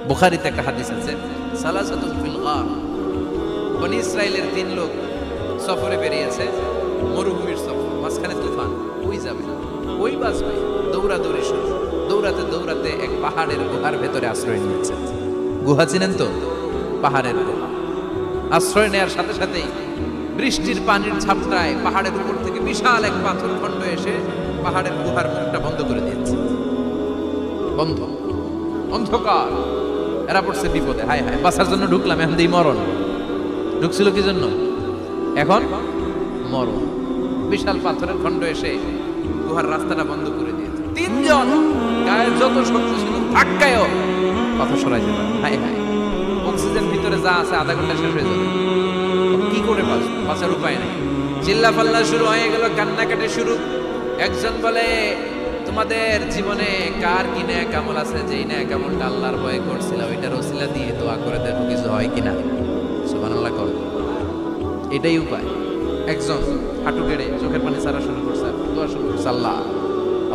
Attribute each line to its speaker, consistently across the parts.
Speaker 1: বুখারীতে একটা হাদিস আছে, সালাসাতুন ফিল গার, বনি ইসরাইলের 3 লোক সফরে বেরিয়েছে, মরুভূমির সফর, মাঝখানে তুফান, ওই যাবে ওই বাঁচবে, দৌড়াদৌড়ি শুরু, দৌড়াতে দৌড়াতে এক পাহাড়ের গুহার ভেতরে আশ্রয় নিয়েছে। গুহা চিনেন তো? পাহাড়ের গুহা। আশ্রয় নেওয়ার সাথে সাথেই বৃষ্টির পানির ঝাপটায় পাহাড়ের উপর থেকে বিশাল এক পাথর খণ্ড এসে পাহাড়ের গুহার মুখটা বন্ধ করে দিয়েছে। বন্ধ, অন্ধকার। এরা পড়ছে বিপদে, হায় হায় বাঁচার জন্য ঢুকলাম, এখন দিই মরণ। ঢুকছিল কি জন্য? এখন মরণ। বিশাল পাথরের খণ্ড এসে গুহার রাস্তাটা বন্ধ করে দিয়েছে। 3 জন গায়ের যত শক্তি ছিল ধাক্কায়ও পাথর সরাই যেত। হায় হায়, অক্সিজেন ভিতরে যা আছে আধা ঘন্টা শেষ হয়ে যাবে। কি করে বাঁচার উপায় নেই। চিল্লা পাল্লা শুরু হয়ে গেল, কান্নাকাটি শুরু। একজন বলে, তোমাদের জীবনে কার কি নেক আমল আছে, যেই নেক আমলটা আল্লাহর ভয়ে করছিল ওইটার ওসিলা দিয়ে দোয়া করে দেখো কিছু হয় কিনা। সুবহানাল্লাহ কর, এটাই উপায়। একজন হাঁটু গেড়ে চোখের পানি ছাড়া শুরু করছে, দোয়া শুরু করছে, আল্লাহ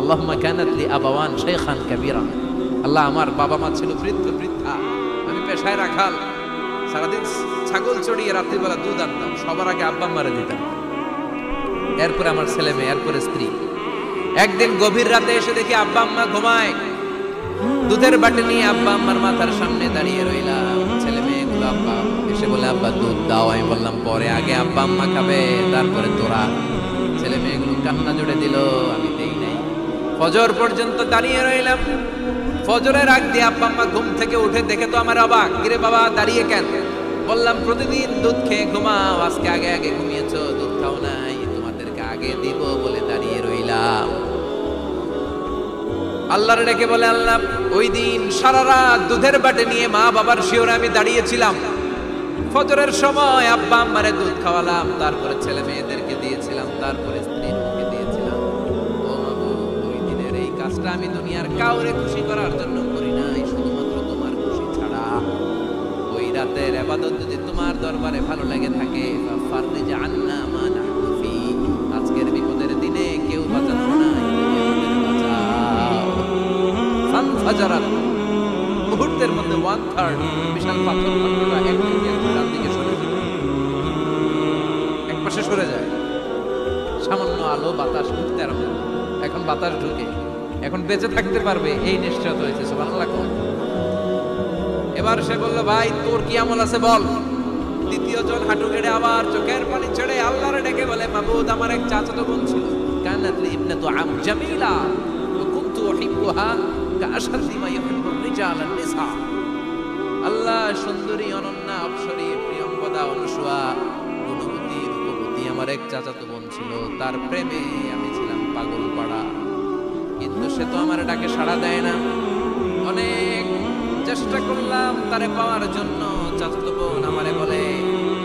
Speaker 1: আল্লাহুম্মা কানাত লি আবাওয়ান শাইখান কাবীরা, আল্লাহ আমার বাবা মা ছিল বৃদ্ধ বৃদ্ধা, আমি পেশায় রাখাল, সারাদিন ছাগল চড়িয়ে রাত্রিবেলা দুধ আনতাম, সবার আগে আব্বা আম্মারে দিতাম, এরপরে আমার ছেলে মেয়ে, এরপরে স্ত্রী। একদিন গভীর রাতে এসে দেখি আব্বা আম্মা ঘুমায়, দুধের বাটি নিয়ে আব্বা আম্মার মাথার সামনে দাঁড়িয়ে রইলাম। ছেলে মেয়েগুলো আব্বা এসে বলে, আব্বা দুধ দাও। আমি বললাম পরে, আগে আব্বা আম্মা খাবে তারপরে তোরা। ছেলে মেয়েগুলো কান্না জুড়ে দিল, আমি দেই নাই। ফজর পর্যন্ত দাঁড়িয়ে রইলাম। ফজরের আগ দিয়ে আব্বা আম্মা ঘুম থেকে উঠে দেখে তো আমার অবাক, কিরে বাবা দাঁড়িয়ে কেন? বললাম প্রতিদিন দুধ খেয়ে ঘুমাও, আজকে আগে আগে ঘুমিয়েছো, দুধ খাও নাই, তোমাদেরকে আগে দিব বলে দাঁড়িয়ে রইলাম। আল্লাহর ডেকে বলে, আল্লাহ ওই দিন সারা রাত দুধের বাটি নিয়ে মা বাবার শিওরে আমি দাঁড়িয়েছিলাম, ফজরের সময় আব্বা আম্মারে দুধ খাওয়ালাম, তারপরে ছেলে মেয়েদেরকে দিয়েছিলাম, তারপরে স্ত্রীকে দিয়েছিলাম। ও মাবুদ, ওই দিনের এই কাজটা আমি দুনিয়ার কাউরে খুশি করার জন্য করি নাই, শুধুমাত্র তোমার খুশি ছাড়া। ওই রাতের ইবাদত যদি তোমার দরবারে ভালো লেগে থাকে, ফাররিজ আন্না মা নাহনু ফি, আজকের বিপদের দিনে কেউ বাঁচানো নাই, তুমি আমাদের বাঁচাও। ফানফাজারাত, মুহূর্তের মধ্যে 1/3 বিশাল পাথর খণ্ডটা ডান দিকে সরে যায়, এক পাশে সরে যায়। সামান্য আলো বাতাস ঢুকতে আরম্ভ, এখন বাতাস ঢুকে, এখন বেঁচে থাকতে পারবে এই নিশ্চয়তা হয়েছে। সুবহানাল্লাহ। এবার সে বলল, ভাই তোর কি আমল আছে বল। দ্বিতীয় জন হাঁটু গেড়ে আবার চোখের পানি ছেড়ে আল্লাহরে ডেকে বলে, মাবুদ আমার এক চাচাতো বোন ছিল, কানাত লি ইবনাতু আম জামিলা ওয়া কুনতু উহিব্বুহা কাআশাদ্দি মা ইউহিব্বু রিজাল আন-নিসা। আল্লাহ সুন্দরী, অনন্যা, অপ্সরী, প্রিয়ঙ্গদা, অনুসুয়া, গুণবতী, রূপবতী আমার এক চাচাতো বোন ছিল, তার প্রেমে আমি ছিলাম পাগল পাড়া, কিন্তু সে তো আমার ডাকে সাড়া দেয় না। অনেক চেষ্টা করলাম তারে পাওয়ার জন্য। চাচাতো বোন আমারে বলে,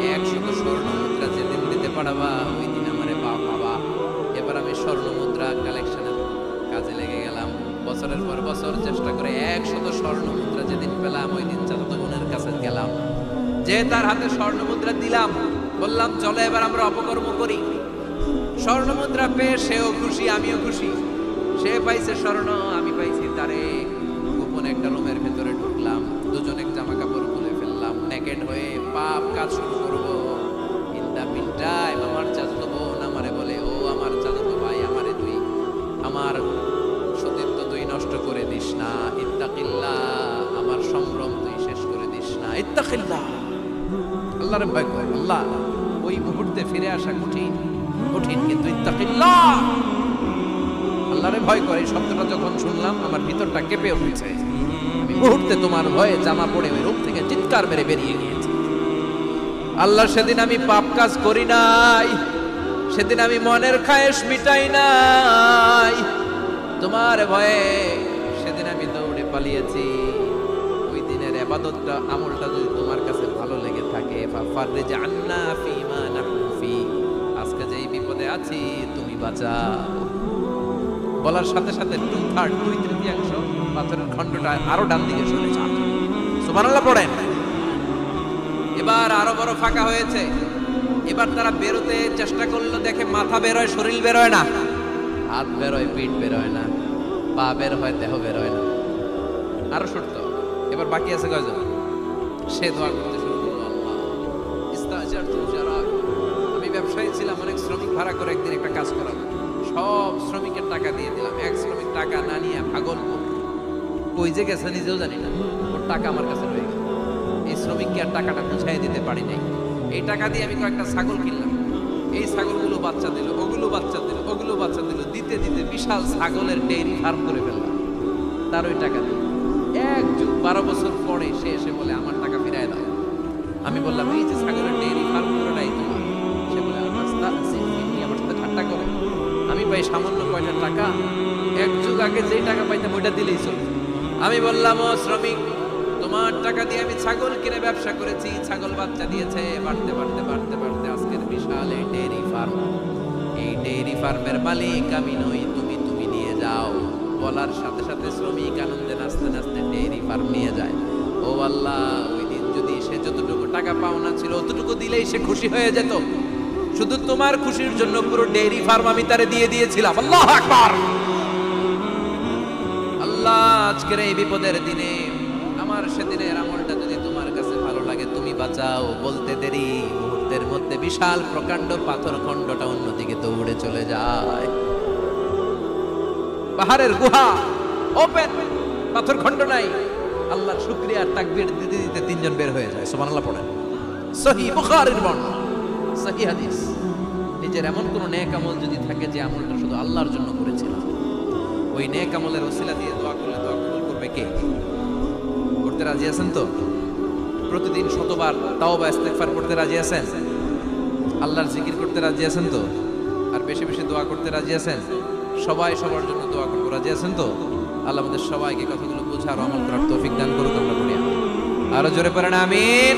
Speaker 1: 100 স্বর্ণ মুদ্রা যেদিন দিতে পারবা ওই দিন আমারে পাবা। এবার আমি স্বর্ণ মুদ্রা কালেকশনের কাজে লেগে গেলাম। বছরের পর বছর চেষ্টা করে 100 স্বর্ণ মুদ্রা যেদিন পেলাম ওই দিন চাচাতো বোনের কাছে গেলাম, যে তার হাতে স্বর্ণ মুদ্রা দিলাম, বললাম চলো এবার আমরা অপকর্ম করি। স্বর্ণ মুদ্রা পেয়ে সেও খুশি, আমিও খুশি। সে পাইছে স্বর্ণ, আমি পাইছি তারে। গোপন একটা রুমের ভেতরে ঢুকলাম, দুজনে জামা কাপড় খুলে ফেললাম, নেকেড হয়ে পাপ কাজ শুরু করবো। ইন দা মিন টাইম আমার চাচাতো বোন আমারে বলে, ও আমার চাচাতো ভাই, আমারে তুই আমার সতীত্ব তুই নষ্ট করে দিস না, ইত্তাকিল্লাহ, আমার সম্ভ্রম তুই শেষ করে দিস না, ইত্তাকিল্লাহ, আল্লাহরে ভয় কর। আল্লাহ, ওই মুহূর্তে ফিরে আসা কঠিন কঠিন, কিন্তু ইত্তাকিল্লাহ, আল্লাহরে ভয় করে। এই শব্দটা যখন শুনলাম আমার ভিতরটা কেঁপে উঠেছে। আমি মুহূর্তে তোমার ভয়ে জামা পড়ে ওই রূপ থেকে চিৎকার মেরে বেরিয়ে গিয়েছি। আল্লাহ, সেদিন আমি পাপ কাজ করি নাই, সেদিন আমি মনের খায়েশ মিটাই নাই, তোমার ভয়ে সেদিন আমি দৌড়ে পালিয়েছি। ওই দিনের ইবাদতটা, আমলটা যদি তোমার কাছে ভালো লেগে থাকে, ফাররিজ আন্না ফিমা নাহনু ফি, আজকে যেই বিপদে আছি তুমি বাঁচাও। বলার সাথে সাথে 2/3 2/3 পাথরের খণ্ডটা আরো ডান দিকে সরে যায়। সুবহানাল্লাহ পড়েন। এবার আরো বড় ফাঁকা হয়েছে। এবার তারা বেরোতে চেষ্টা করলো, দেখে মাথা বেরোয়, শরীর বেরোয় না, হাত বেরোয়, পিঠ বেরোয় না, পা বের হয়, দেহ বেরোয় না, আরো সরত। এবার বাকি আছে কয়জন? সে দোয়া করতে শুরু করলো, আল্লাহ ইস্তাজারতু উজারা, আমি ব্যবসায়ী ছিলাম, অনেক শ্রমিক ভাড়া করে একদিন একটা কাজ করাবো, সব শ্রমিকের টাকা দিয়ে দিলাম। এক শ্রমিক টাকা না নিয়ে ভাগলপুর কই যে গেছে নিজেও জানি না, ওর টাকা আমার কাছে রয়ে গেল। এই শ্রমিককে আর টাকাটা বুঝাই দিতে পারি নাই। এই টাকা দিয়ে আমি কয়েকটা ছাগল কিনলাম, এই ছাগলগুলো বাচ্চা দিল, ওগুলো বাচ্চা দিল, ওগুলো বাচ্চা দিল, দিতে দিতে বিশাল ছাগলের ডেইরি ফার্ম করে ফেললাম তার ওই টাকা দিয়ে। 12 বছর পরে সে এসে বলে আমার টাকা ফিরায় দাও। আমি বললাম এই যে ছাগলের ডেইরি ফার্ম পুরোটাই তোমার। সে বলে আমার সাথে ঠাট্টা করে, আমি পাই সামান্য কয়টা টাকা, 1 যুগ আগে যেই টাকা পাইতাম ওইটা দিলেই চলবে। আমি বললাম ও শ্রমিক, তোমার টাকা দিয়ে আমি ছাগল কিনে ব্যবসা করেছি, ছাগল বাচ্চা দিয়েছে, বাড়তে বাড়তে বাড়তে বাড়তে আজকের বিশাল এই ডেইরি ফার্ম। এই ডেইরি ফার্মের মালিক আমি নই, তুমি নিয়ে যাও। বলার সাথে সাথে শ্রমিক আনন্দে নাচতে নাচতে ডেইরি ফার্ম নিয়ে যায়। ও আল্লাহ, ওই দিন যদি সে যতটুকু টাকা পাওনা ছিল অতটুকু দিলেই সে খুশি হয়ে যেত। শুধু তোমার খুশির জন্য পুরো ডেইরি ফার্ম আমি তারে দিয়ে দিয়েছিলাম। আল্লাহু আকবার। আল্লাহ, আজকের এই বিপদের দিনে আমার সেদিনের আমলটা যদি তোমার কাছে ভালো লাগে তুমি বাঁচাও। বলতে দেরি, মুহূর্তের মধ্যে বিশাল প্রকাণ্ড পাথর খণ্ডটা অন্যদিকে দৌড়ে চলে যায়। পাহাড়ের গুহা ওপেন, পাথর খণ্ড নাই। আল্লাহর শুকরিয়া তাকবীর দিতে দিতে 3 জন বের হয়ে যায়। সুবহানাল্লাহ পড়েন। সহিহ বুখারীর বর্ণনা, সহিহ হাদিস। নিজের এমন কোন নেক আমল যদি থাকে যে আমলটা শুধু আল্লাহর জন্য করেছিলাম, ওই নেক আমলের ওসিলা দিয়ে দোয়া করলে দোয়া কবুল করবে কে? করতে রাজি আছেন তো? প্রতিদিন 100 বার তাওবা ইস্তেগফার করতে রাজি আছেন? আল্লাহর জিকির করতে রাজি আছেন তো? আর বেশি বেশি দোয়া করতে রাজি আছেন? সবাই সবার জন্য দোয়া করতে রাজি আছেন তো? আল্লাহ আমাদের সবাইকে কথাগুলো বোঝার আমল করার তৌফিক দান করুক। আমরা পড়ি আরো জোরে পড়েন আমিন।